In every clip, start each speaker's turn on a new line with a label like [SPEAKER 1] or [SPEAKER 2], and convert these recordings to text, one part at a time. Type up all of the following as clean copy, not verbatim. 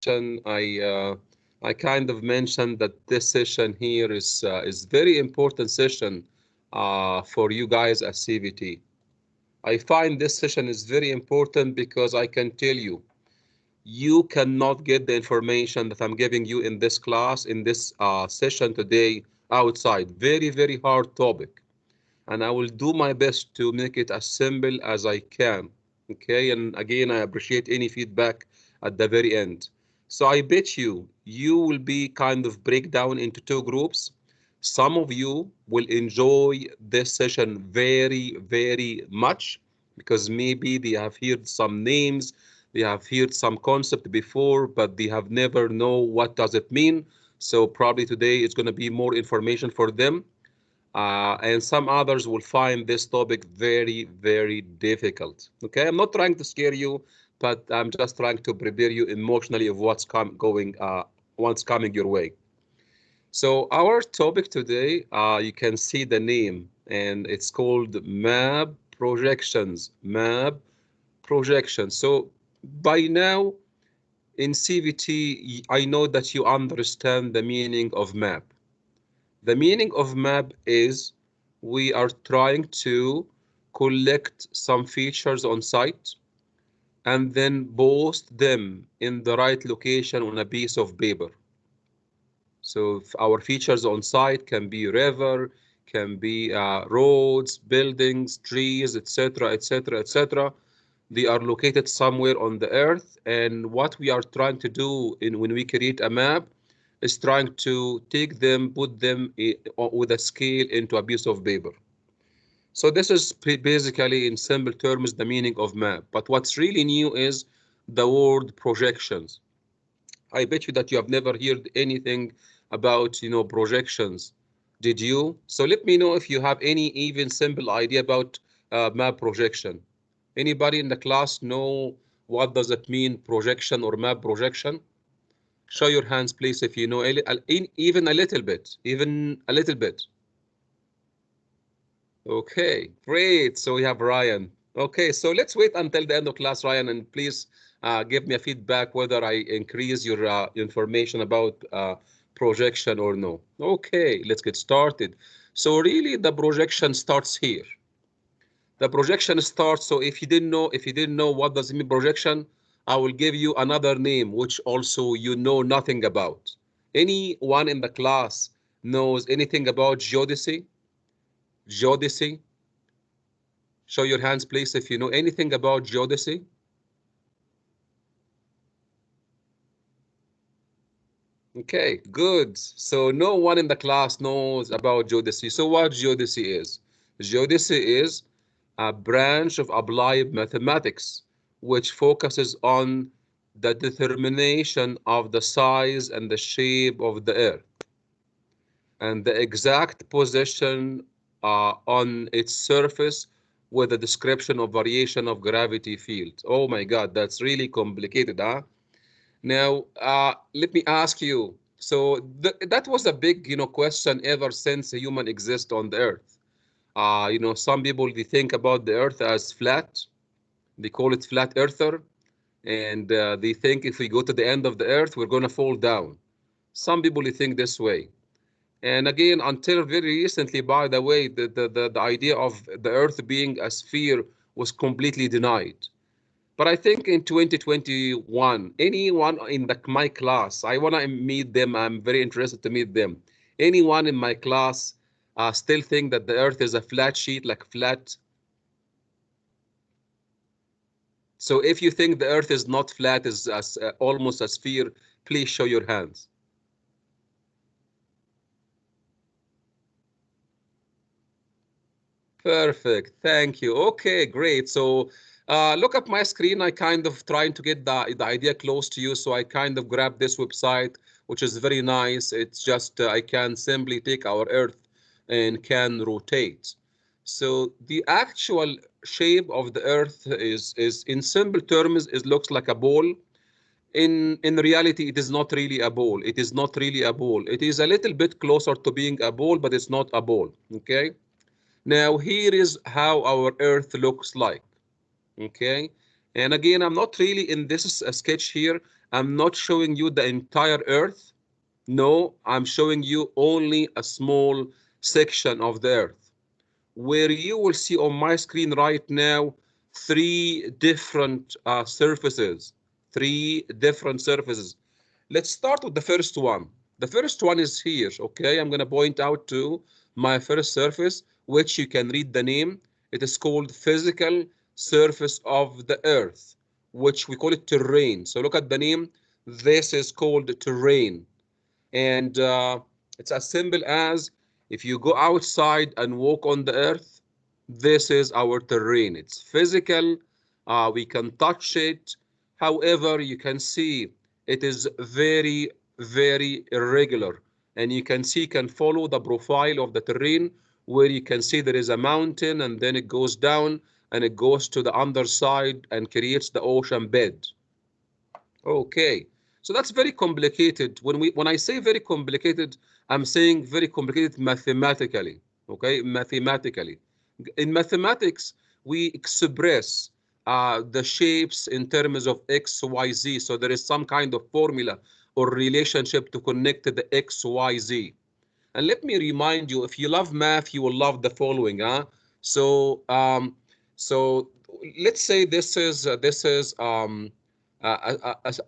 [SPEAKER 1] session, I kind of mentioned that this session here is very important session for you guys at CVT. I find this session is very important because I can tell you, you cannot get the information that I'm giving you in this class, in this session today outside. Very, very hard topic. And I will do my best to make it as simple as I can. Okay, and again, I appreciate any feedback at the very end. So I bet you will be kind of break down into two groups. Some of you will enjoy this session very, very much because maybe they have heard some names, they have heard some concept before, but they have never know what does it mean. So probably today it's going to be more information for them. And some others will find this topic very, very difficult. Okay, I'm not trying to scare you, but I'm just trying to prepare you emotionally of what's coming your way. So our topic today, you can see the name, and it's called map projections. Map projections. So by now in CVT, I know that you understand the meaning of map. The meaning of map is we are trying to collect some features on site and then post them in the right location on a piece of paper. So our features on site can be river, can be roads, buildings, trees, etc., etc., etc. They are located somewhere on the earth, and what we are trying to do when we create a map is trying to take them, put them with a scale into a piece of paper. So this is basically, in simple terms, the meaning of map. But what's really new is the word projections. I bet you that you have never heard anything about, projections. Did you? So let me know if you have any even simple idea about map projection. Anybody in the class know what does it mean, projection or map projection? Show your hands, please, if you know even a little bit, even a little bit. Okay, great. So we have Ryan. Okay, so let's wait until the end of class, Ryan, and please give me a feedback whether I increase your information about projection or no. Okay, let's get started. So really, the projection starts here. The projection starts. So if you didn't know what does it mean projection, I will give you another name, which also you know nothing about. Anyone in the class knows anything about geodesy? Geodesy? Show your hands, please, if you know anything about geodesy. Okay, good. So no one in the class knows about geodesy. So what geodesy is? Geodesy is a branch of applied mathematics which focuses on the determination of the size and the shape of the earth and the exact position on its surface with a description of variation of gravity field. Oh my God, that's really complicated, huh? Now, let me ask you. So that was a big, question ever since a human exists on the earth. Some people, they think about the earth as flat. They call it flat earther. And they think if we go to the end of the earth, we're going to fall down. Some people, they think this way. And again, until very recently, by the way, the idea of the earth being a sphere was completely denied. But I think in 2021, anyone in my class, I want to meet them. I'm very interested to meet them. Anyone in my class still think that the earth is a flat sheet, like flat? So if you think the earth is not flat, is almost a sphere, please show your hands. Perfect. Thank you. Okay, great. So look at my screen. I kind of trying to get the idea close to you. So I kind of grab this website, which is very nice. It's just I can simply take our Earth and can rotate. So the actual shape of the Earth is in simple terms, it looks like a ball. In reality, it is not really a ball. It is not really a ball. It is a little bit closer to being a ball, but it's not a ball. Okay. Now, here is how our Earth looks like, okay? And again, I'm not really in this sketch here. I'm not showing you the entire Earth. No, I'm showing you only a small section of the Earth, where you will see on my screen right now three different surfaces. Three different surfaces. Let's start with the first one. The first one is here, okay? I'm gonna point out to my first surface, which you can read the name. It is called physical surface of the earth, which we call it terrain. So look at the name. This is called terrain. And it's as simple as if you go outside and walk on the earth, this is our terrain. It's physical. We can touch it. However, you can see it is very, very irregular. And you can follow the profile of the terrain where you can see there is a mountain and then it goes down and it goes to the underside and creates the ocean bed. Okay, so that's very complicated. When I say very complicated, I'm saying very complicated mathematically. Okay, mathematically. In mathematics, we express the shapes in terms of x, y, z. So there is some kind of formula or relationship to connect the x, y, z. And let me remind you, if you love math, you will love the following. So so let's say this is a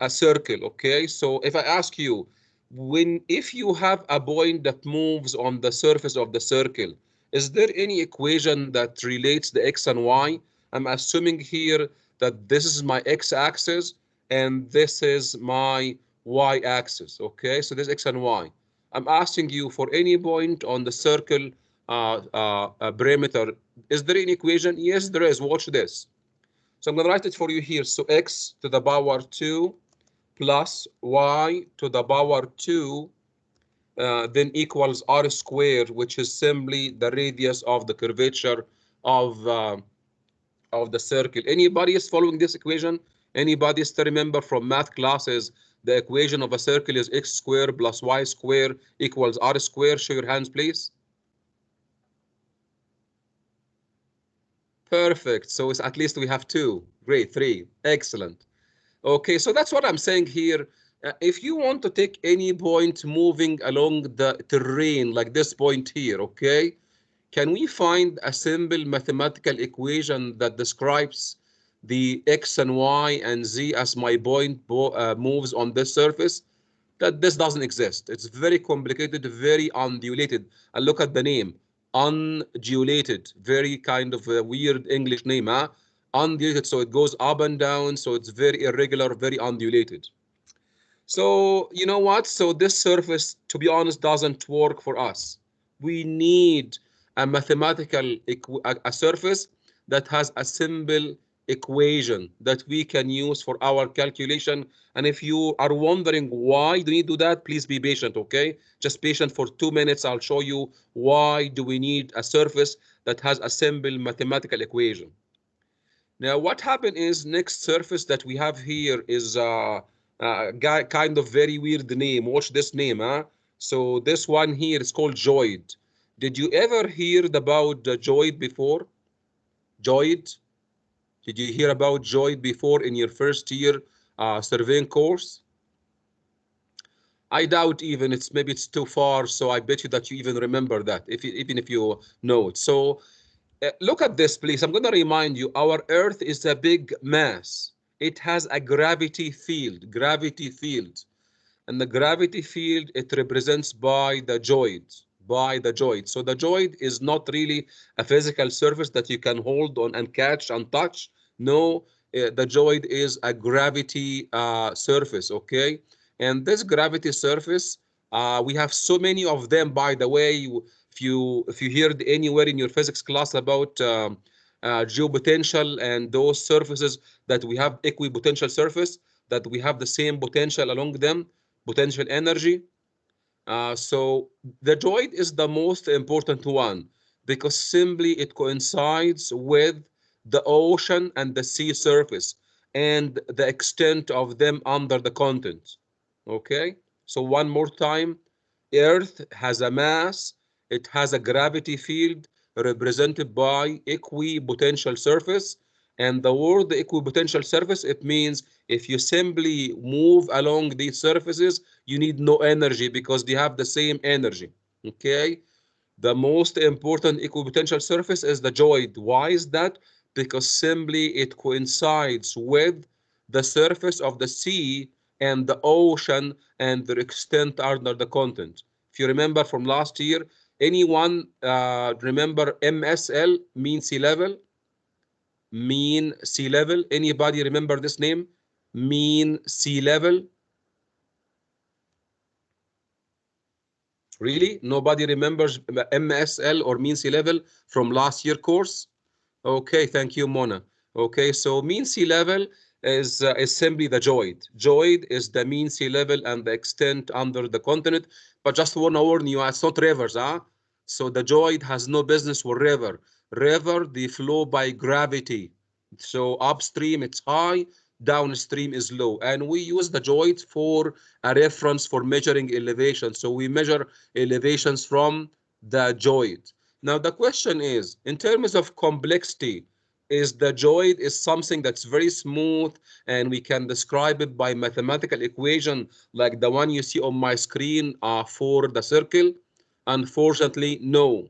[SPEAKER 1] circle. Okay. So if I ask you, if you have a point that moves on the surface of the circle, is there any equation that relates the x and y? I'm assuming here that this is my x-axis and this is my y-axis. Okay. So this x and y. I'm asking you for any point on the circle perimeter. Is there any equation? Yes, there is. Watch this. So I'm going to write it for you here. So x to the power 2 plus y to the power 2 then equals r squared, which is simply the radius of the curvature of the circle. Anybody is following this equation? Anybody still remember from math classes the equation of a circle is x squared plus y squared equals r squared? Show your hands, please. Perfect. So it's at least we have two. Great. Three. Excellent. Okay, so that's what I'm saying here. If you want to take any point moving along the terrain, like this point here, okay, can we find a simple mathematical equation that describes the x and y and z as my point moves on this surface? That this doesn't exist. It's very complicated, very undulated. And look at the name, undulated, very kind of a weird English name, huh? Undulated, so it goes up and down, so it's very irregular, very undulated. So you know what? So this surface, to be honest, doesn't work for us. We need a mathematical a surface that has a simple equation that we can use for our calculation. And if you are wondering why do we do that, please be patient, okay? Just patient for 2 minutes. I'll show you why do we need a surface that has a simple mathematical equation. Now, what happened is next surface that we have here is kind of very weird name. Watch this name, huh? So this one here is called Joid. Did you ever hear about Joid before? Joid? Did you hear about Joid before in your first year surveying course? I doubt even it's too far, so I bet you that you even remember that, even if you know it. So look at this, please. I'm going to remind you, our Earth is a big mass. It has a gravity field, And the gravity field, it represents by the joid. So the joid is not really a physical surface that you can hold on and catch and touch. No, the joid is a gravity surface, okay? And this gravity surface, we have so many of them, by the way. If you heard anywhere in your physics class about geopotential and those surfaces that we have equipotential surface, that we have the same potential along them, potential energy. So the joid is the most important one because simply it coincides with the ocean and the sea surface and the extent of them under the continent. Okay, so one more time, Earth has a mass, it has a gravity field represented by equipotential surface, And the word equipotential surface, it means if you simply move along these surfaces, you need no energy because they have the same energy. Okay? The most important equipotential surface is the geoid. Why is that? Because simply it coincides with the surface of the sea and the ocean and their extent under the continent. If you remember from last year, anyone remember MSL, mean sea level? Mean sea level. Anybody remember this name? Mean sea level. Really? Nobody remembers MSL or mean sea level from last year course? Okay, thank you, Mona. Okay, so mean sea level is simply the geoid. Geoid is the mean sea level and the extent under the continent. But just want to warn you, it's not rivers, huh? So the geoid has no business with river. River, they flow by gravity. So upstream it's high, downstream is low. And we use the geoid for a reference for measuring elevation. So we measure elevations from the geoid. Now the question is, in terms of complexity, is the geoid is something that's very smooth and we can describe it by mathematical equation like the one you see on my screen for the circle? Unfortunately, no.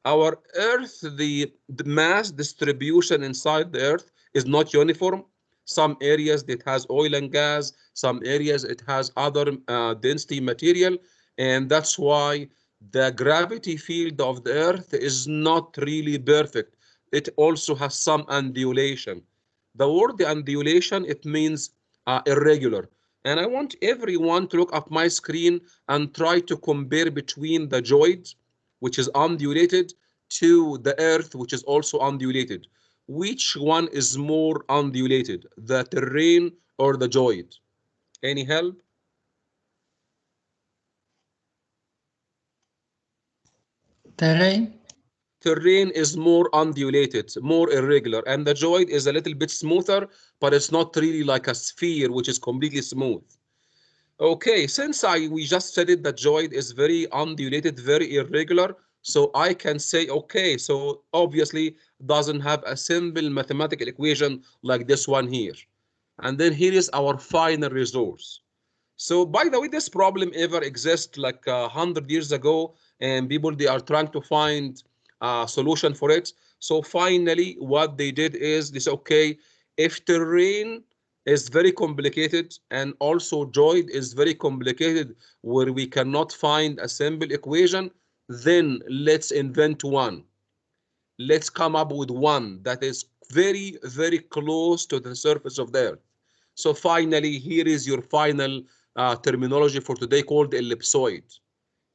[SPEAKER 1] Our Earth, the mass distribution inside the Earth is not uniform. Some areas it has oil and gas, some areas it has other density material, and that's why the gravity field of the Earth is not really perfect. It also has some undulation. The word undulation, it means irregular. And I want everyone to look at my screen and try to compare between the geoid, which is undulated, to the Earth, which is also undulated. Which one is more undulated, the terrain or the geoid? Any help?
[SPEAKER 2] Terrain.
[SPEAKER 1] Terrain is more undulated, more irregular, and the geoid is a little bit smoother, but it's not really like a sphere, which is completely smooth. Okay, since we just said it, that geoid is very undulated, very irregular, so I can say, okay, so obviously doesn't have a simple mathematical equation like this one here. And then here is our final resource. So by the way, this problem ever exists like 100 years ago, and people they are trying to find a solution for it. So finally, what they did is they said, okay, if terrain is very complicated and also geoid is very complicated, where we cannot find a simple equation, then let's invent one. Let's come up with one that is very, very close to the surface of the Earth. So finally, here is your final terminology for today called ellipsoid.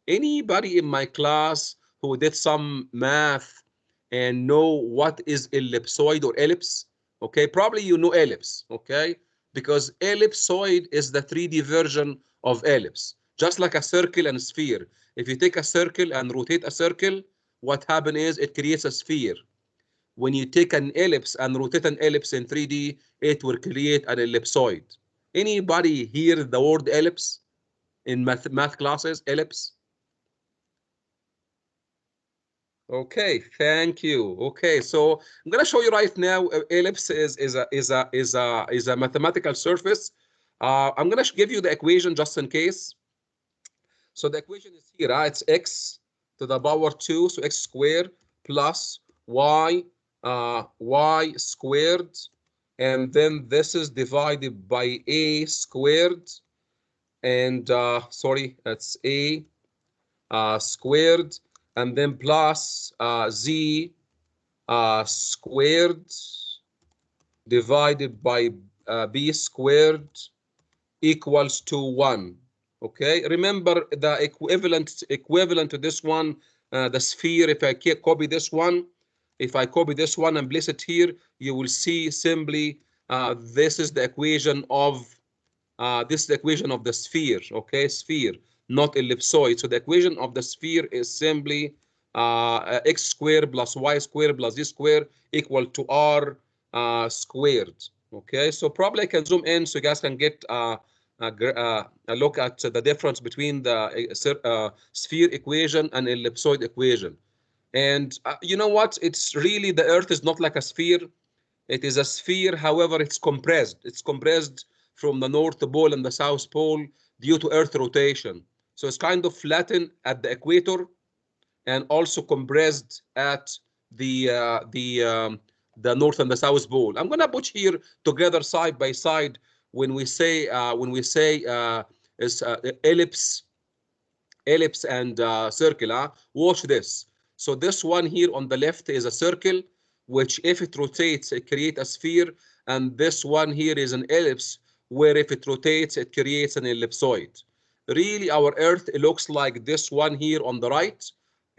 [SPEAKER 1] Anybody in my class who did some math and know what is ellipsoid or ellipse? Okay, probably you know ellipse, okay? Because ellipsoid is the 3D version of ellipse, just like a circle and a sphere. If you take a circle and rotate a circle, what happens is it creates a sphere. When you take an ellipse and rotate an ellipse in 3D, it will create an ellipsoid. Anybody hear the word ellipse in math classes? Ellipse? Okay, thank you. Okay, so I'm gonna show you right now. Ellipse is a mathematical surface. I'm gonna give you the equation just in case. So the equation is here. It's x to the power 2, so x squared plus y squared, and then this is divided by a squared, and sorry, that's a squared, and then plus z squared divided by b squared equals to 1. Okay, remember the equivalent to this one, the sphere. If I copy this one, if I copy this one and place it here, you will see simply this is the equation of the sphere. Okay, sphere, not ellipsoid. So the equation of the sphere is simply x squared plus y squared plus z squared equal to r squared. Okay, so probably I can zoom in so you guys can get a look at the difference between the sphere equation and ellipsoid equation. And you know what? It's really, the Earth is not like a sphere. It is a sphere, however, it's compressed. It's compressed from the North Pole and the South Pole due to Earth rotation. So it's kind of flattened at the equator and also compressed at the North and the South Pole. I'm gonna put here together side by side when we say is ellipse and circle. Watch this. So this one here on the left is a circle, which if it rotates, it creates a sphere. And this one here is an ellipse, where if it rotates, it creates an ellipsoid. Really, our Earth, it looks like this one here on the right.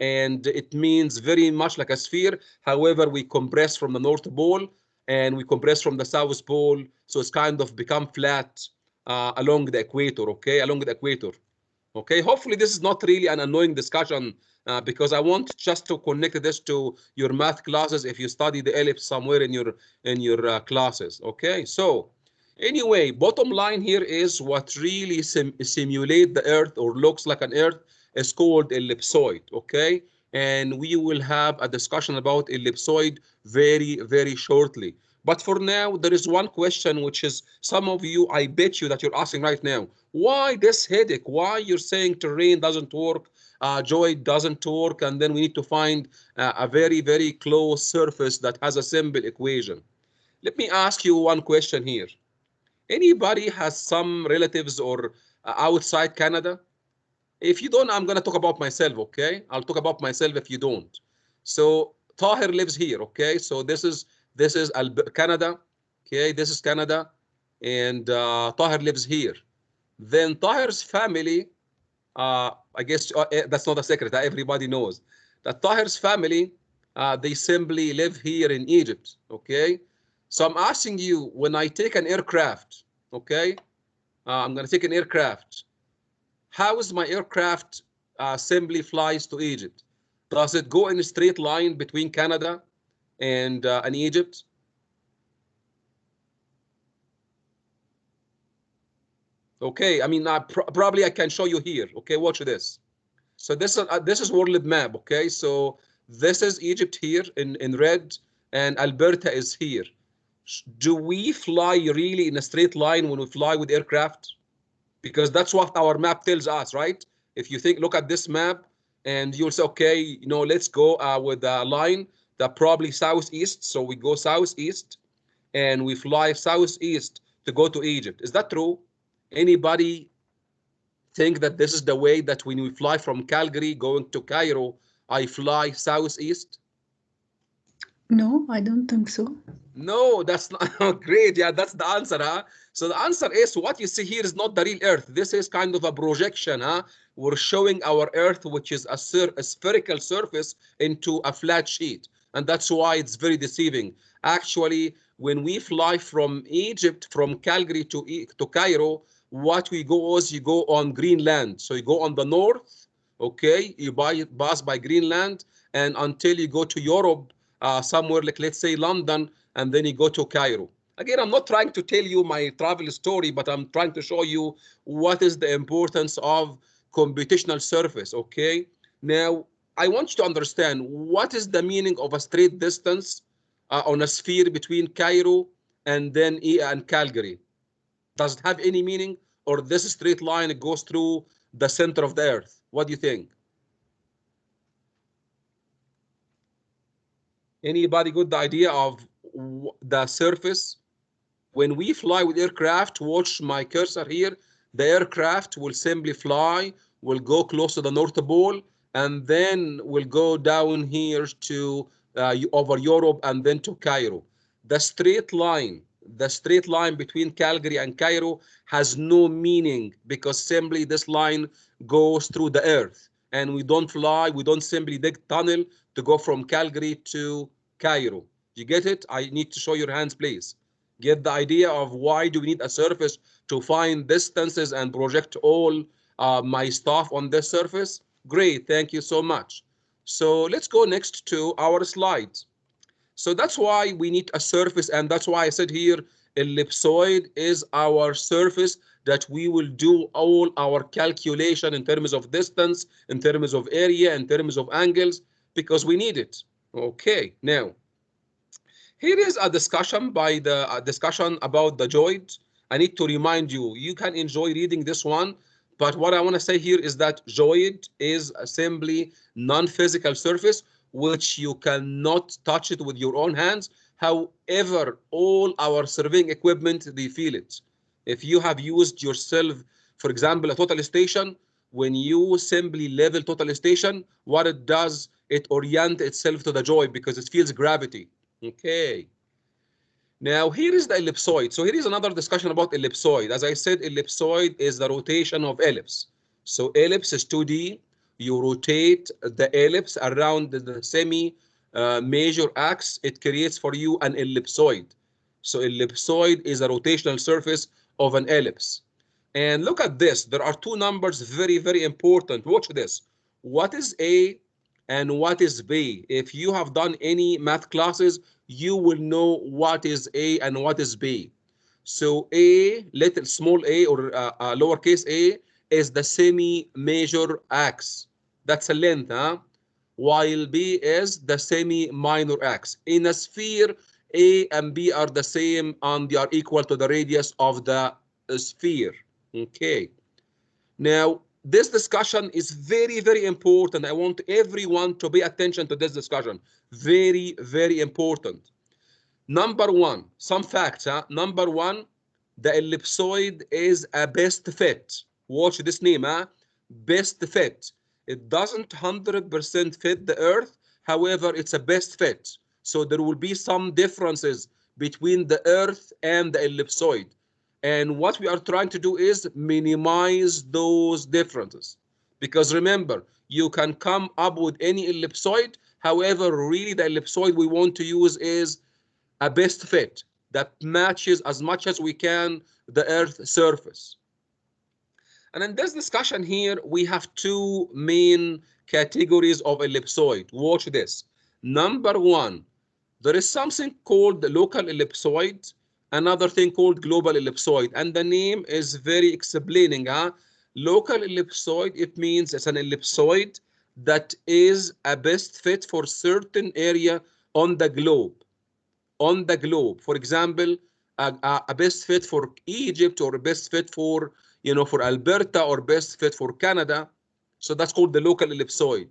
[SPEAKER 1] And it means very much like a sphere. However, we compress from the North Pole and we compress from the South Pole. So it's kind of become flat along the equator, okay? Along the equator. Okay, hopefully this is not really an annoying discussion because I want just to connect this to your math classes if you study the ellipse somewhere in your classes. Okay, so anyway, bottom line here is what really simulate the Earth or looks like an Earth is called ellipsoid. Okay, and we will have a discussion about ellipsoid very, very shortly. But for now, there is one question which is some of you, I bet you that you're asking right now. Why this headache? Why you're saying terrain doesn't work, geoid doesn't work, and then we need to find a very, very close surface that has a simple equation? Let me ask you one question here. Anybody has some relatives or outside Canada? If you don't, I'm going to talk about myself, okay? I'll talk about myself if you don't. So Tahir lives here, okay? So this is Canada, okay? This is Canada, and Tahir lives here. Then Tahir's family, I guess that's not a secret. Everybody knows that Tahir's family, they simply live here in Egypt. Okay, so I'm asking you, when I take an aircraft, okay, I'm going to take an aircraft. How is my aircraft simply flies to Egypt? Does it go in a straight line between Canada and Egypt? Okay, I mean, probably I can show you here. Okay, watch this. So this is world map. Okay, so this is Egypt here in red, and Alberta is here. Do we fly really in a straight line when we fly with aircraft? Because that's what our map tells us, right? If you look at this map, and you'll say, okay, you know, let's go with a line that probably southeast. So we go southeast, and we fly southeast to go to Egypt. Is that true? Anybody think that this is the way that when we fly from Calgary going to Cairo, I fly southeast?
[SPEAKER 2] No, I don't think so.
[SPEAKER 1] No, that's not great. Yeah, that's the answer, huh? So the answer is what you see here is not the real Earth. This is kind of a projection, huh? We're showing our Earth, which is a spherical surface, into a flat sheet. And that's why it's very deceiving. Actually, when we fly from Egypt, from Calgary to Cairo, what we go is you go on Greenland. So you go on the north, okay? You pass by Greenland, and until you go to Europe, somewhere like, let's say, London, and then you go to Cairo. Again, I'm not trying to tell you my travel story, but I'm trying to show you what is the importance of computational surface, okay? Now, I want you to understand what is the meaning of a straight distance on a sphere between Cairo and then and Calgary. Does it have any meaning, or this straight line it goes through the center of the Earth? What do you think? Anybody got the idea of the surface? When we fly with aircraft, watch my cursor here, the aircraft will simply fly, will go close to the North Pole, and then will go down here to over Europe and then to Cairo. The straight line between Calgary and Cairo has no meaning because simply this line goes through the earth, and we don't fly, we don't simply dig tunnel to go from Calgary to Cairo. You get it? I need to show your hands, please. Get the idea of why do we need a surface to find distances and project all my stuff on this surface? Great, thank you so much. So let's go next to our slides. So that's why we need a surface, and that's why I said here, ellipsoid is our surface that we will do all our calculation in terms of distance, in terms of area, in terms of angles, because we need it. Okay, now, Here is a discussion by the discussion about the geoid. I need to remind you, you can enjoy reading this one, but what I want to say here is that geoid is simply non-physical surface which you cannot touch it with your own hands. However, all our surveying equipment, they feel it. If you have used yourself, for example, a total station, when you simply level total station, what it does, it orients itself to the geoid because it feels gravity. Okay. Now here is the ellipsoid. So here is another discussion about ellipsoid. As I said, ellipsoid is the rotation of ellipse. So ellipse is 2D. You rotate the ellipse around the semi major axis. It creates for you an ellipsoid. So ellipsoid is a rotational surface of an ellipse. And look at this. There are two numbers very, very important. Watch this. What is A and what is B? If you have done any math classes, you will know what is A and what is B. So A, little small a or lowercase a, is the semi-major axis. That's a length, huh? While B is the semi-minor axis. In a sphere, A and B are the same and they are equal to the radius of the sphere. Okay. Now, this discussion is very, very important. I want everyone to pay attention to this discussion. Very, very important. Number one, some facts. Number one, the ellipsoid is a best fit. Watch this name, best fit. It doesn't 100% fit the Earth. However, it's a best fit. So there will be some differences between the Earth and the ellipsoid. And what we are trying to do is minimize those differences. Because remember, you can come up with any ellipsoid. However, really the ellipsoid we want to use is a best fit that matches as much as we can the Earth's surface. And in this discussion here, we have two main categories of ellipsoid. Watch this. Number one, there is something called the local ellipsoid, another thing called global ellipsoid, and the name is very explaining. Local ellipsoid, it means it's an ellipsoid that is a best fit for certain area on the globe. On the globe, for example, a best fit for Egypt, or a best fit for, for Alberta, or best fit for Canada. So that's called the local ellipsoid.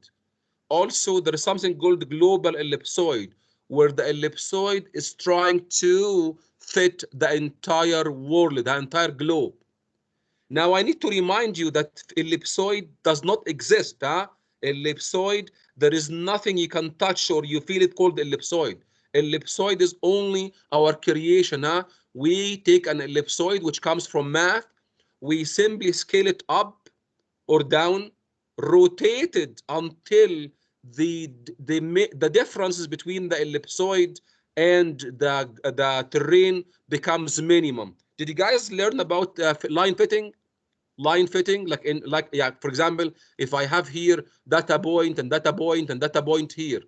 [SPEAKER 1] Also, there is something called global ellipsoid, where the ellipsoid is trying to fit the entire world, the entire globe. Now, I need to remind you that ellipsoid does not exist. Ellipsoid, there is nothing you can touch or you feel it called ellipsoid. Ellipsoid is only our creation. We take an ellipsoid which comes from math. We simply scale it up or down, rotate it until the differences between the ellipsoid and the terrain becomes minimum. Did you guys learn about line fitting? Line fitting, for example, if I have here data point and data point and data point here,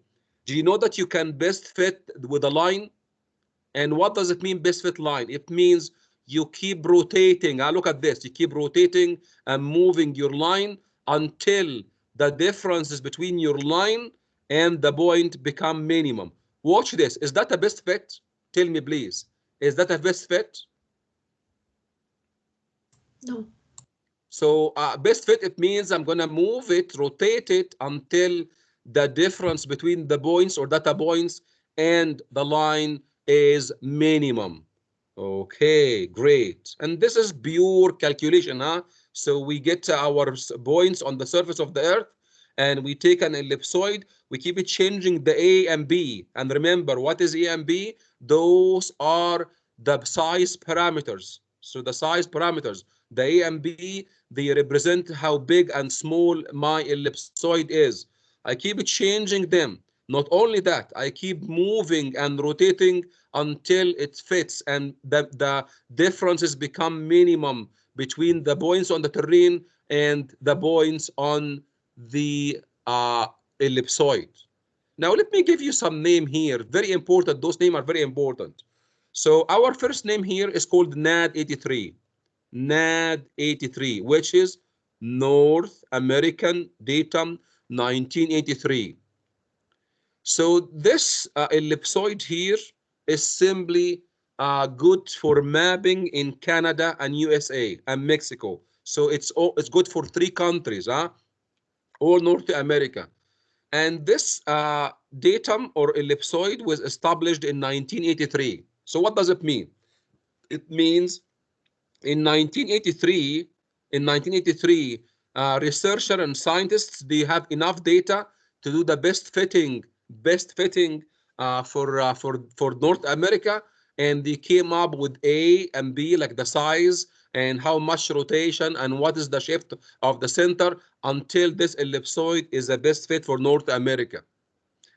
[SPEAKER 1] do you know that you can best fit with a line? And what does it mean, best fit line? It means you keep rotating. Look at this. You keep rotating and moving your line until the differences between your line and the point become minimum. Watch this. Is that a best fit? Tell me, please. Is that a best fit?
[SPEAKER 3] No.
[SPEAKER 1] So best fit, it means I'm going to move it, rotate it until the difference between the points or data points and the line is minimum. Okay, great. And this is pure calculation. So we get our points on the surface of the Earth, and we take an ellipsoid. We keep it changing the A and B. And remember, what is A and B? Those are the size parameters. So the size parameters, the A and B, they represent how big and small my ellipsoid is. I keep changing them. Not only that, I keep moving and rotating until it fits and the differences become minimum between the points on the terrain and the points on the ellipsoid. Now, let me give you some name here. Very important. Those names are very important. So our first name here is called NAD 83. NAD 83, which is North American Datum 1983. So this ellipsoid here is simply good for mapping in Canada and USA and Mexico. So it's good for 3 countries, all North America. And this datum or ellipsoid was established in 1983. So what does it mean? It means in 1983, researcher and scientists, they have enough data to do the best fitting for North America, and they came up with A and B, like the size and how much rotation and what is the shift of the center, until this ellipsoid is the best fit for North America.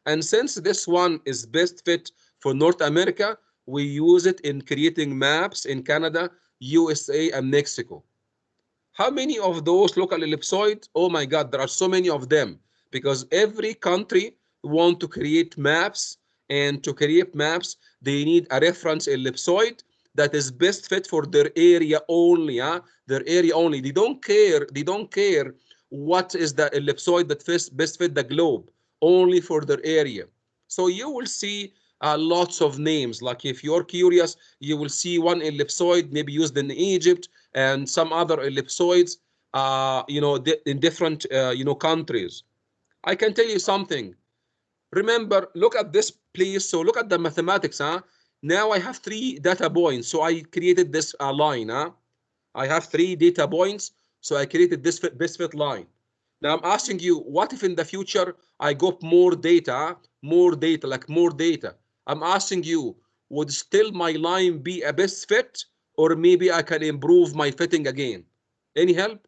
[SPEAKER 1] And since this one is best fit for North America, we use it in creating maps in Canada, USA, and Mexico. How many of those local ellipsoids? Oh my God, there are so many of them, because every country want to create maps, and to create maps, they need a reference ellipsoid that is best fit for their area only. Their area only. They don't care what is the ellipsoid that best fit the globe, only for their area. So you will see lots of names. Like if you're curious, you will see one ellipsoid maybe used in Egypt, and some other ellipsoids, in different, countries. I can tell you something. Remember, look at this, please. So look at the mathematics, Now I have 3 data points, so I created this line, I have 3 data points, so I created this best fit line. Now I'm asking you, what if in the future I got more data, like more data? I'm asking you, would still my line be a best fit, or maybe I can improve my fitting again? Any help?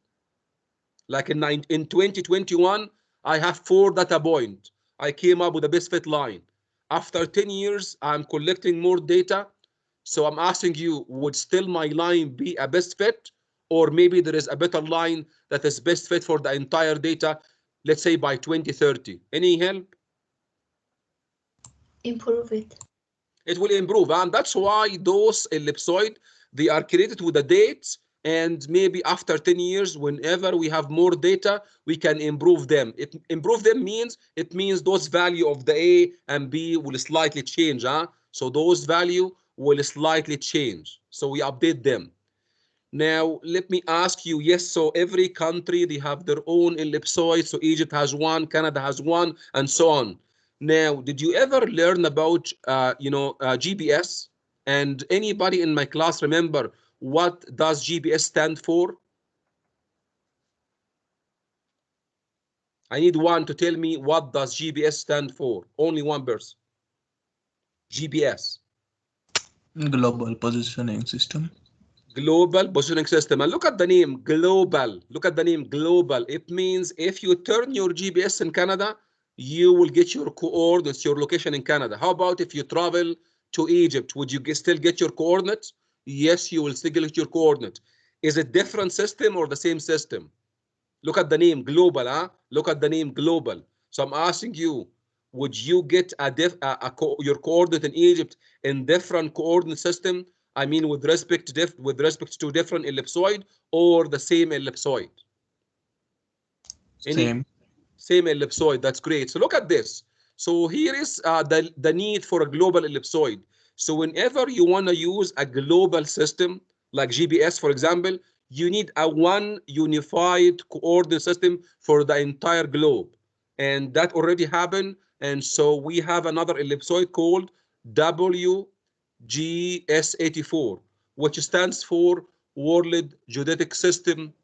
[SPEAKER 1] Like in 2021, I have 4 data points. I came up with a best fit line. After 10 years, I'm collecting more data. So I'm asking you, would still my line be a best fit? Or maybe there is a better line that is best fit for the entire data, let's say by 2030. Any help?
[SPEAKER 3] Improve it.
[SPEAKER 1] It will improve. And that's why those ellipsoid, they are created with the dates, and maybe after 10 years, whenever we have more data, we can improve them. Improve them means, it means those value of the A and B will slightly change. So those value will slightly change. So we update them. Now, let me ask you, yes, so every country, they have their own ellipsoid. So Egypt has one, Canada has one, and so on. Now, did you ever learn about, GPS? And anybody in my class remember what does GPS stand for? I need one to tell me what does GPS stand for. Only one person. GPS.
[SPEAKER 4] Global Positioning System.
[SPEAKER 1] Global Positioning System. And look at the name, global. Look at the name, global. It means if you turn your GPS in Canada, you will get your coordinates, your location in Canada. How about if you travel to Egypt? Would you still get your coordinates? Yes, you will still get your coordinates. Is it different system or the same system? Look at the name, global. Look at the name, global. So I'm asking you, would you get your coordinate in Egypt in different coordinate system? I mean, with respect to different ellipsoid, or the same ellipsoid?
[SPEAKER 4] Same.
[SPEAKER 1] Same ellipsoid. That's great. So look at this. So here is the need for a global ellipsoid. So whenever you want to use a global system like GPS, for example, you need a one unified coordinate system for the entire globe. And that already happened. And so we have another ellipsoid called WGS84, which stands for World Geodetic System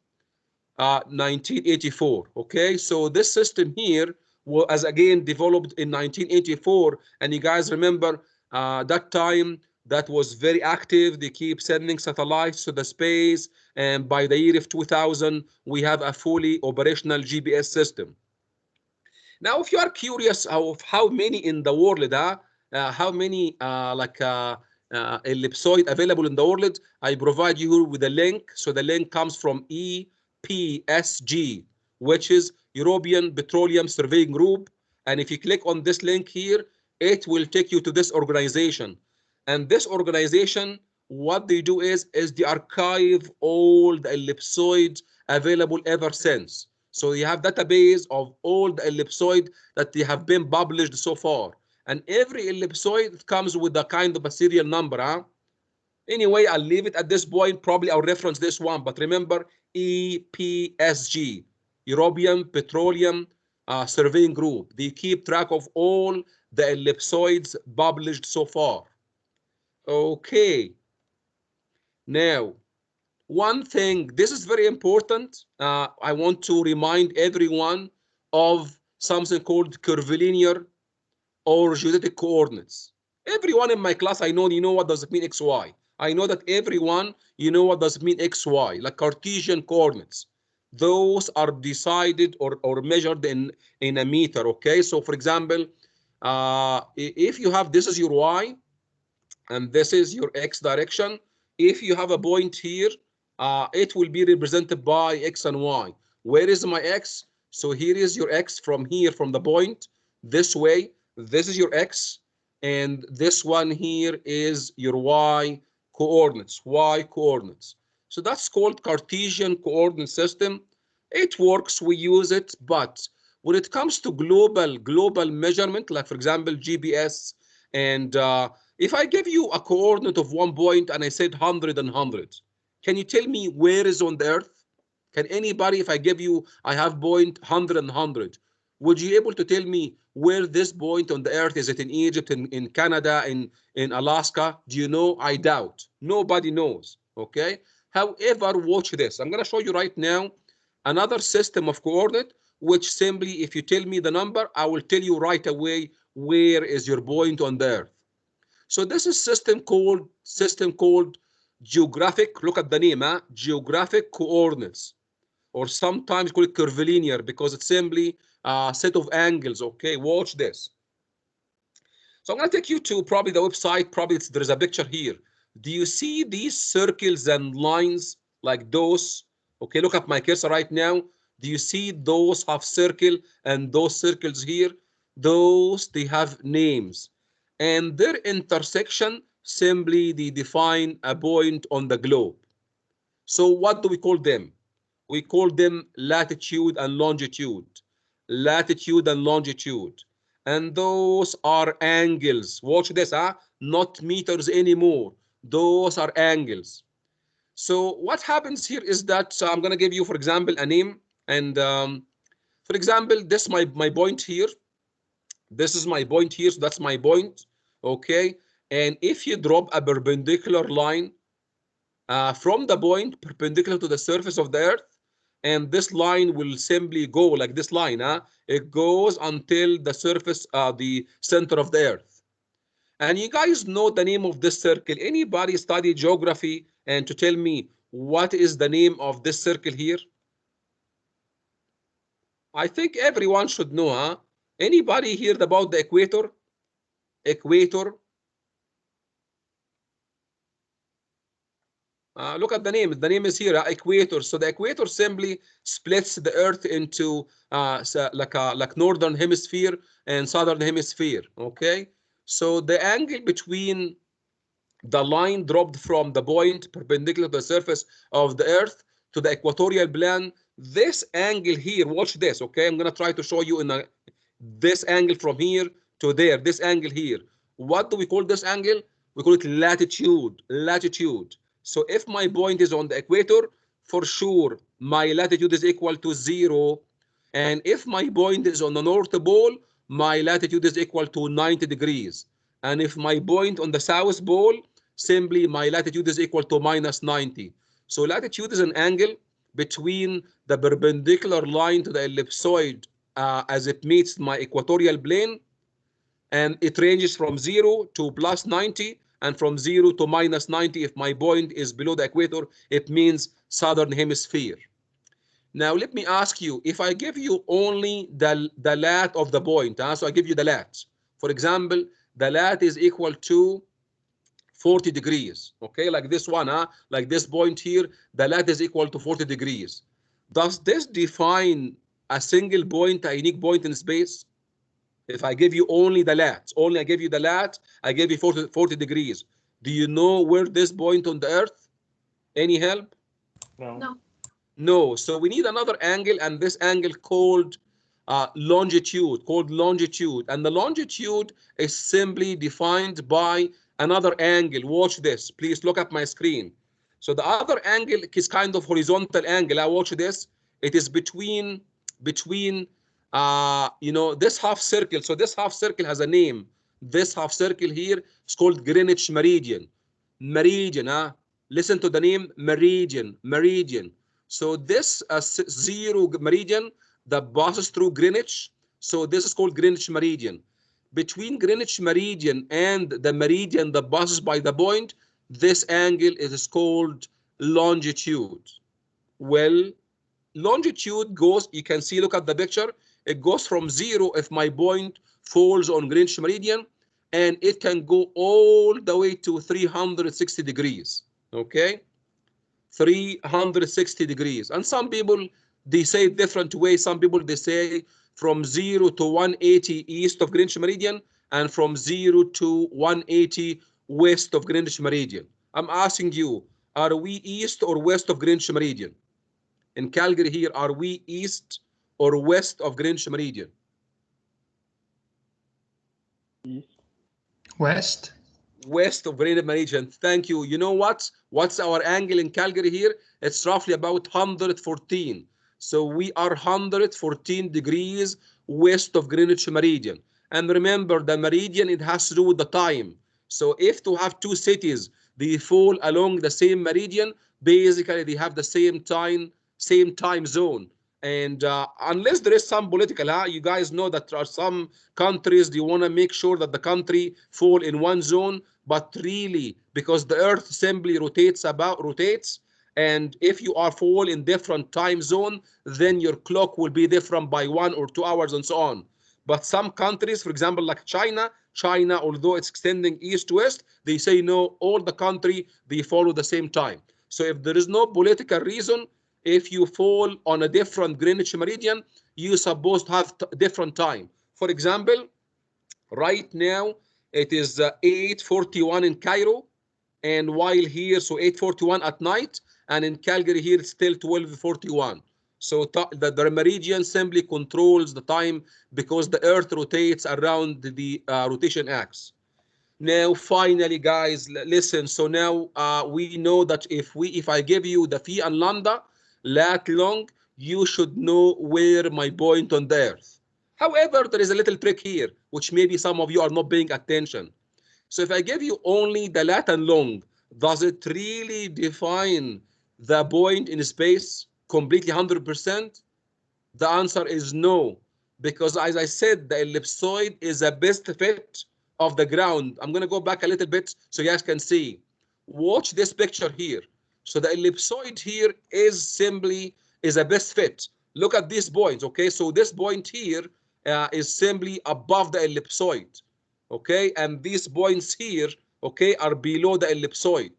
[SPEAKER 1] 1984. Okay, so this system here was again developed in 1984, and you guys remember that time that was very active. They keep sending satellites to the space, and by the year of 2000, we have a fully operational GPS system. Now, if you are curious of how many in the world, how many ellipsoid available in the world, I provide you with a link. So the link comes from EPSG, which is European Petroleum Surveying Group. And if you click on this link here, it will take you to this organization. And this organization, what they do is they archive all the ellipsoids available ever since. So you have database of all the ellipsoid that they have been published so far. And every ellipsoid comes with a kind of a serial number, huh? Anyway, I'll leave it at this point. Probably I'll reference this one, but remember EPSG, European Petroleum Surveying Group. They keep track of all the ellipsoids published so far. Okay. Now, one thing, this is very important. I want to remind everyone of something called curvilinear or geodetic coordinates. Everyone in my class, I know, you know what does it mean XY. I know that everyone, you know what does it mean XY, like Cartesian coordinates. Those are decided or measured in a meter, okay? So for example, if you have, this is your Y, and this is your X direction. If you have a point here, it will be represented by X and Y. Where is my X? So here is your X from here, from the point, this way. This is your X, and this one here is your Y coordinates, Y coordinates. So that's called Cartesian coordinate system. It works, we use it, but when it comes to global measurement, like for example, GPS, and if I give you a coordinate of 1 point and I said 100 and 100, can you tell me where is on the earth? Can anybody, if I give you, I have point 100 and 100, would you able to tell me where this point on the earth is? It in Egypt, in Canada, in Alaska? Do you know? I doubt. Nobody knows, okay? However, watch this. I'm gonna show you right now another system of coordinate, which simply, if you tell me the number, I will tell you right away where is your point on the earth. So this is system called geographic, look at the name, geographic coordinates, or sometimes call it curvilinear because it's simply a set of angles, okay? Watch this. So I'm gonna take you to probably the website, probably there's a picture here. Do you see these circles and lines like those? Okay, look at my cursor right now. Do you see those half circle and those circles here? Those, they have names. And their intersection, simply they define a point on the globe. So what do we call them? We call them latitude and longitude. Latitude and longitude. And those are angles. Watch this, not meters anymore. Those are angles. So what happens here is that I'm going to give you, for example, a name. And for example, this is my point here. This is my point here, so that's my point, okay? And if you drop a perpendicular line from the point perpendicular to the surface of the earth, and this line will simply go like this line, it goes until the surface, the center of the earth. And you guys know the name of this circle. Anybody study geography and to tell me what is the name of this circle here? I think everyone should know, huh? Anybody heard about the equator? Equator. Look at the name. The name is here, equator. So the equator simply splits the earth into like northern hemisphere and southern hemisphere, okay? So the angle between the line dropped from the point perpendicular to the surface of the earth to the equatorial plane, this angle here, watch this, okay? I'm gonna try to show you this angle from here to there, this angle here. What do we call this angle? We call it latitude, latitude. So if my point is on the equator, for sure, my latitude is equal to 0. And if my point is on the North Pole, my latitude is equal to 90 degrees. And if my point on the South Pole, simply my latitude is equal to minus 90. So latitude is an angle between the perpendicular line to the ellipsoid as it meets my equatorial plane, and it ranges from 0 to plus 90, and from 0 to minus 90. If my point is below the equator, it means southern hemisphere. Now let me ask you, if I give you only the lat of the point, so I give you the lat. For example, the lat is equal to 40 degrees, okay, like this one, like this point here, the lat is equal to 40 degrees. Does this define a single point, a unique point in space? If I give you only the lat, only I give you the lat, I give you 40 degrees. Do you know where this point on the earth? Any help?
[SPEAKER 3] No.
[SPEAKER 1] No. So we need another angle, and this angle called longitude, called longitude. And the longitude is simply defined by another angle. Watch this. Please look at my screen. So the other angle is kind of horizontal angle. I watch this. It is between you know, this half circle. So this half circle has a name. This half circle here is called Greenwich meridian. Meridian, huh? Listen to the name, meridian, meridian. So this zero meridian that passes through Greenwich. So this is called Greenwich meridian. Between Greenwich meridian and the meridian that passes by the point, this angle is called longitude. Well, longitude goes, you can see, look at the picture, it goes from 0 if my point falls on Greenwich meridian, and it can go all the way to 360 degrees, okay? 360 degrees. And some people, they say different ways. Some people, they say from 0 to 180 east of Greenwich meridian, and from 0 to 180 west of Greenwich meridian. I'm asking you, are we east or west of Greenwich meridian? In Calgary here, are we east or west of Greenwich meridian?
[SPEAKER 4] West.
[SPEAKER 1] West of Greenwich meridian. Thank you. You know what? What's our angle in Calgary here? It's roughly about 114. So we are 114 degrees west of Greenwich meridian. And remember, the meridian, it has to do with the time. So if to have two cities, they fall along the same meridian, basically they have the same time zone. And unless there is some political, you guys know that there are some countries, they want to make sure that the country fall in one zone, but really, because the earth simply rotates, and if you are fall in different time zone, then your clock will be different by 1 or 2 hours and so on. But some countries, for example, like China, although it's extending east to west, they say no, all the country, they follow the same time. So if there is no political reason, if you fall on a different Greenwich meridian, you're supposed to have different time. For example, right now, it is 8:41 in Cairo, and while here, so 8:41 at night, and in Calgary here, it's still 12:41. So the meridian simply controls the time because the earth rotates around the rotation axis. Now, finally, guys, listen. So now we know that if I give you the phi and lambda, lat long, you should know where my point on the earth. However, there is a little trick here, which maybe some of you are not paying attention. So if I give you only the lat and long, does it really define the point in space completely 100%? The answer is no, because as I said, the ellipsoid is a best fit of the ground. I'm going to go back a little bit so you guys can see. Watch this picture here. So the ellipsoid here is a best fit. Look at these points, okay? So this point here is simply above the ellipsoid, okay? And these points here, okay, are below the ellipsoid.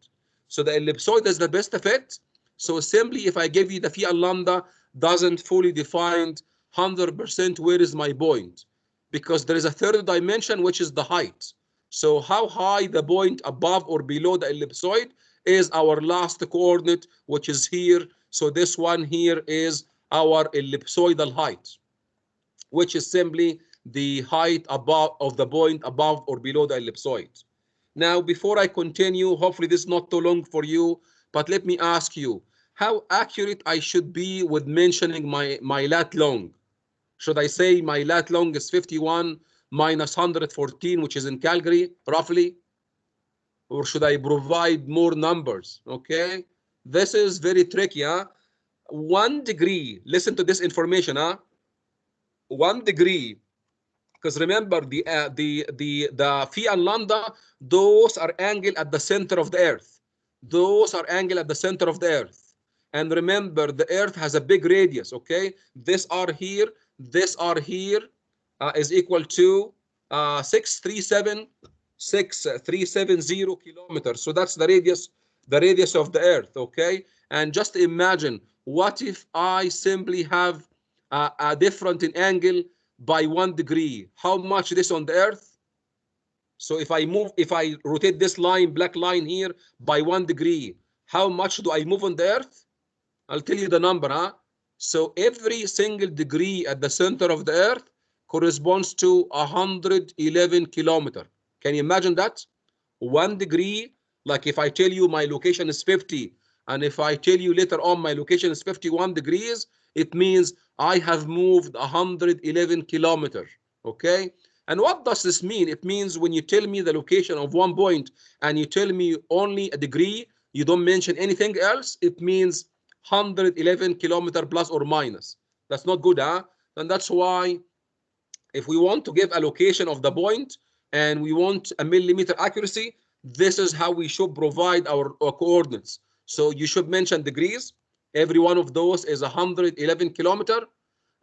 [SPEAKER 1] So the ellipsoid is the best fit. So simply, if I give you the phi and lambda, doesn't fully define 100% where is my point, because there is a third dimension, which is the height. So how high the point above or below the ellipsoid is our last coordinate, which is here. So this one here is our ellipsoidal height, which is simply the height above of the point above or below the ellipsoid. Now, before I continue, hopefully this is not too long for you, but let me ask you how accurate I should be with mentioning my lat long. Should I say my lat long is 51 minus 114, which is in Calgary, roughly? Or should I provide more numbers? Okay, this is very tricky, huh? 1 degree, listen to this information, huh? 1 degree, because remember the phi and lambda, those are angle at the center of the earth. Those are angle at the center of the earth. And remember, the earth has a big radius, okay? This R here, this R here is equal to 637,0 kilometers. So that's the radius of the earth, okay? And just imagine, what if I simply have a different in angle by 1 degree? How much this on the earth? So if I rotate this line, black line here by 1 degree, how much do I move on the earth? I'll tell you the number, huh? So every single degree at the center of the Earth corresponds to 111 kilometer. Can you imagine that? 1 degree, like if I tell you my location is 50, and if I tell you later on my location is 51 degrees, it means I have moved 111 kilometers. Okay? And what does this mean? It means when you tell me the location of one point and you tell me only a degree, you don't mention anything else, it means 111 kilometer plus or minus. That's not good, huh? And that's why if we want to give a location of the point and we want a millimeter accuracy, this is how we should provide our coordinates. So you should mention degrees. Every one of those is 111 kilometer.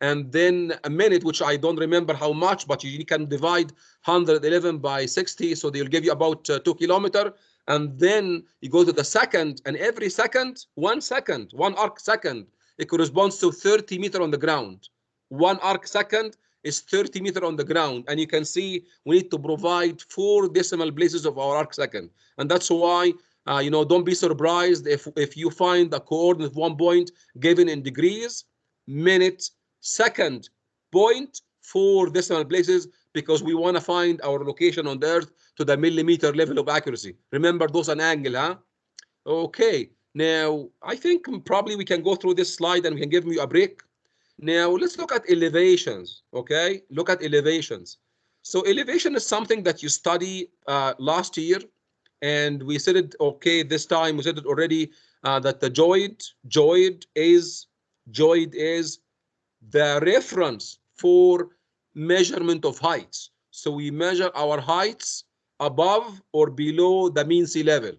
[SPEAKER 1] And then a minute, which I don't remember how much, but you can divide 111 by 60, so they'll give you about 2 kilometer. And then you go to the second, and every second, 1 second, 1 arc second, it corresponds to 30 meter on the ground. 1 arc second is 30 meter on the ground, and you can see we need to provide 4 decimal places of our arc second. And that's why you know, don't be surprised if you find a coordinate of 1 point given in degrees, minute, second, point, 4 decimal places, because we want to find our location on the Earth to the millimeter level of accuracy. Remember, those an angle, huh? Okay, now I think probably we can go through this slide and we can give you a break. Now let's look at elevations, okay? Look at elevations. So elevation is something that you study last year, and we said it, okay, this time we said it already, that the joid is the reference for measurement of heights. So we measure our heights above or below the mean sea level.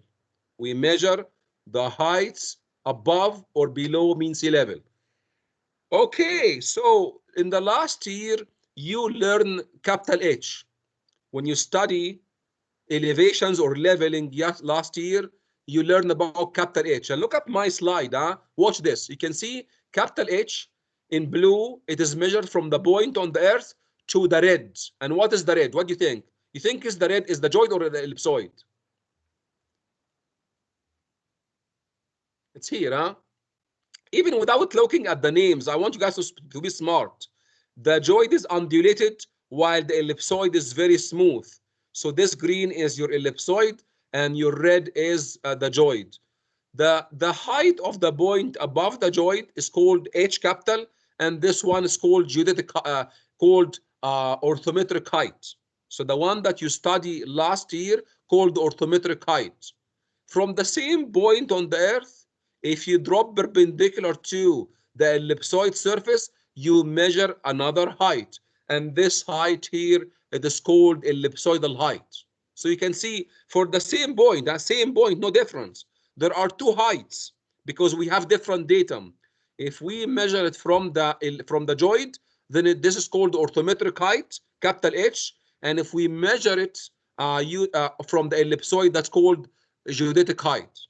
[SPEAKER 1] We measure the heights above or below mean sea level. Okay, so in the last year, you learn capital H. When you study elevations or leveling last year, you learn about capital H. And look at my slide, huh? Watch this. You can see capital H in blue, it is measured from the point on the Earth to the red. And what is the red? What do you think? You think is the red is the joid or the ellipsoid? It's here, huh? Even without looking at the names, I want you guys to be smart. The joid is undulated while the ellipsoid is very smooth. So this green is your ellipsoid and your red is the joid. The height of the point above the joid is called H capital, and this one is called orthometric height. So the one that you study last year called orthometric height. From the same point on the Earth, if you drop perpendicular to the ellipsoid surface, you measure another height. And this height here, it is called ellipsoidal height. So you can see for the same point, no difference. There are 2 heights because we have different datum. If we measure it from the joid, then this is called orthometric height, capital H. And if we measure it from the ellipsoid, that's called geodetic height.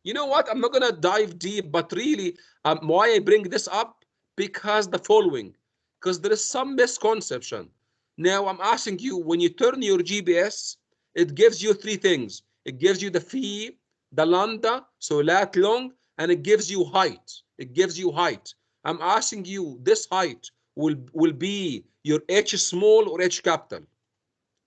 [SPEAKER 1] You know what? I'm not going to dive deep, but really, why I bring this up? Because the following, because there is some misconception. Now, I'm asking you, when you turn your GPS, it gives you 3 things. It gives you the phi, the lambda, so lat long, and it gives you height. It gives you height. I'm asking you, this height will be your H small or H capital.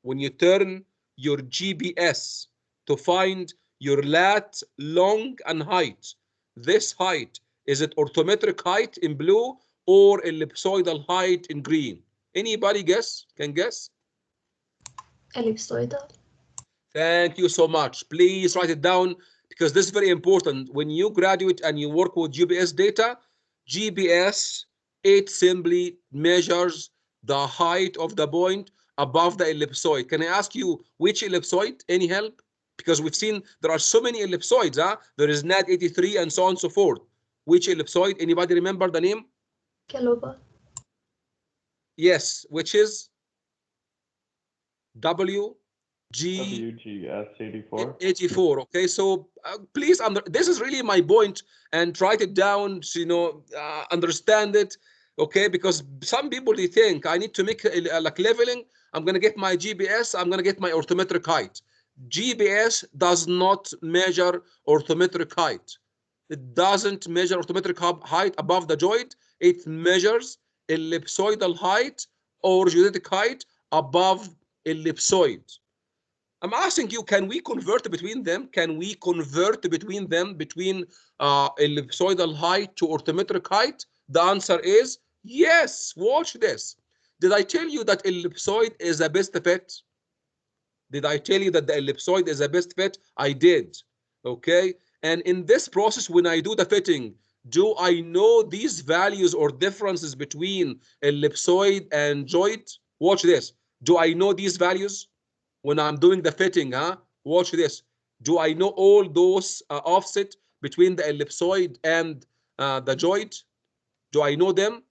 [SPEAKER 1] When you turn your GPS to find your lat, long, and height. This height, is it orthometric height in blue or ellipsoidal height in green? Anybody guess? Can guess?
[SPEAKER 3] Ellipsoidal.
[SPEAKER 1] Thank you so much. Please write it down because this is very important. When you graduate and you work with GPS data, GPS, it simply measures the height of the point above the ellipsoid. Can I ask you which ellipsoid? Any help? Because we've seen there are so many ellipsoids, huh? There is NAD 83 and so on and so forth. Which ellipsoid? Anybody remember the name?
[SPEAKER 3] Galoba.
[SPEAKER 1] Yes, which is
[SPEAKER 5] WGS 84.
[SPEAKER 1] 84. Okay, so please, this is really my point, and write it down so you know, understand it. Okay, because some people they think I need to make like leveling. I'm gonna get my GPS. I'm gonna get my orthometric height. GPS does not measure orthometric height. It doesn't measure orthometric height above the joid. It measures ellipsoidal height or geodetic height above ellipsoid. I'm asking you, can we convert between them? Can we convert between them, between ellipsoidal height to orthometric height? The answer is yes. Watch this. Did I tell you that ellipsoid is a best fit? Did I tell you that the ellipsoid is a best fit? I did. Okay. And in this process, when I do the fitting, do I know these values or differences between ellipsoid and joint? Watch this. Do I know these values? When I'm doing the fitting, watch this. Do I know all those offset between the ellipsoid and the joint? Do I know them?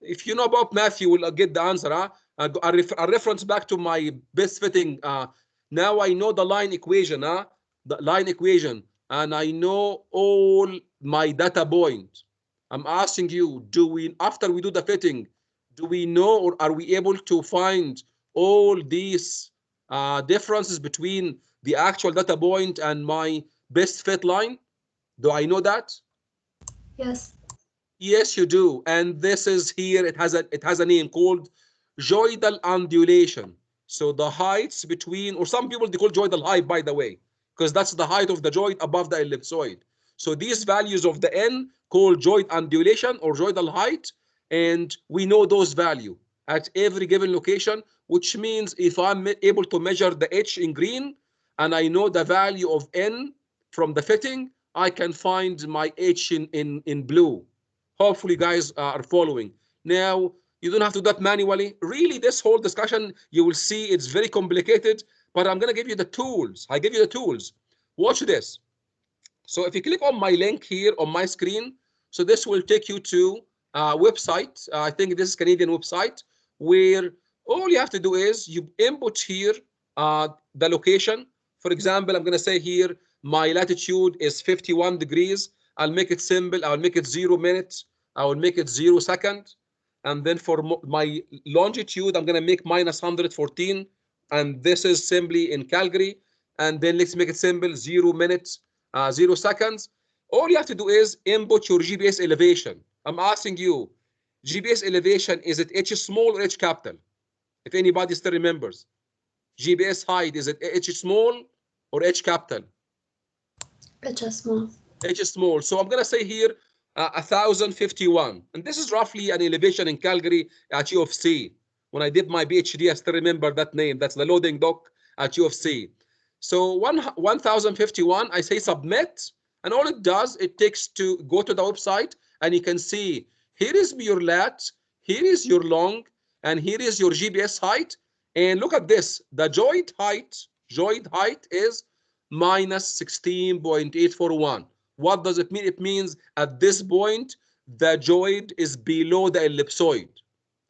[SPEAKER 1] If you know about math, you will get the answer. I reference back to my best fitting. Now I know the line equation, the line equation, and I know all my data point. I'm asking you, do we, after we do the fitting, do we know or are we able to find all these differences between the actual data point and my best fit line? Do I know that?
[SPEAKER 3] Yes.
[SPEAKER 1] Yes, you do. And this is here, it has a name called joidal undulation. So the heights between, or some people they call joidal height, by the way, because that's the height of the joint above the ellipsoid. So these values of the n called joint undulation or joidal height, and we know those value at every given location, which means if I'm able to measure the h in green and I know the value of n from the fitting, I can find my h in blue. Hopefully guys are following. Now, you don't have to do that manually. Really, this whole discussion, you will see it's very complicated, but I'm going to give you the tools. I give you the tools. Watch this. So if you click on my link here on my screen, so this will take you to a website. I think this is Canadian website, where all you have to do is you input here the location. For example, I'm going to say here, my latitude is 51 degrees. I'll make it simple. I'll make it 0 minutes. I will make it 0 second. And then for my longitude, I'm going to make minus 114. And this is simply in Calgary. And then let's make it simple, 0 minutes, 0 seconds. All you have to do is input your GPS elevation. I'm asking you, GPS elevation, is it H small or H capital? If anybody still remembers. GPS height, is it H small or H capital?
[SPEAKER 3] H small.
[SPEAKER 1] H small. So I'm going to say here 1,051. And this is roughly an elevation in Calgary at U of C. When I did my PhD, I still remember that name. That's the loading dock at U of C. So 1,051, I say submit. And all it does, it takes to go to the website and you can see here is your lat, here is your long, and here is your GPS height. And look at this, the joint height is minus 16.841. What does it mean? It means at this point, the joint is below the ellipsoid.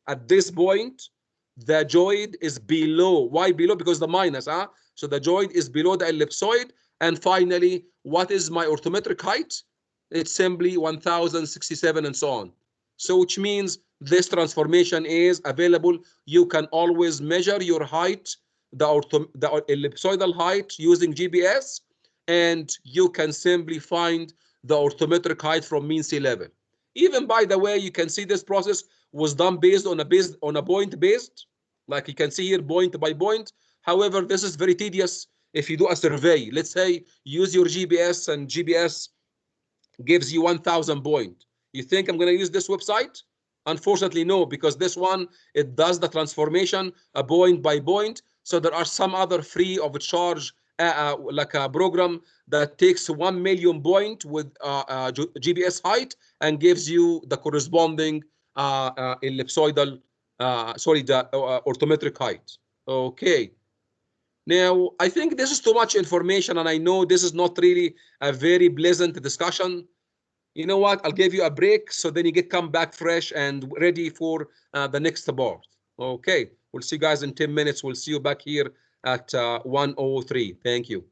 [SPEAKER 1] At this point, the joint is below. Why below? Because the minus, So the joint is below the ellipsoid. And finally, what is my orthometric height? It's simply 1,067 and so on. So which means this transformation is available. You can always measure your height, the ellipsoidal height using GPS, and you can simply find the orthometric height from mean sea level. Even by the way, you can see this process was done based on a point based, like you can see here, point by point. However, this is very tedious if you do a survey. Let's say use your GPS and GPS gives you 1,000 points. You think I'm going to use this website? Unfortunately, no, because this one, it does the transformation point by point. So there are some other free of charge like a program that takes 1 million points with GPS height and gives you the corresponding ellipsoidal, the orthometric height. Okay. Now, I think this is too much information, and I know this is not really a very pleasant discussion. You know what? I'll give you a break so then you come back fresh and ready for the next part. Okay. We'll see you guys in 10 minutes. We'll see you back here at 1:03. Thank you.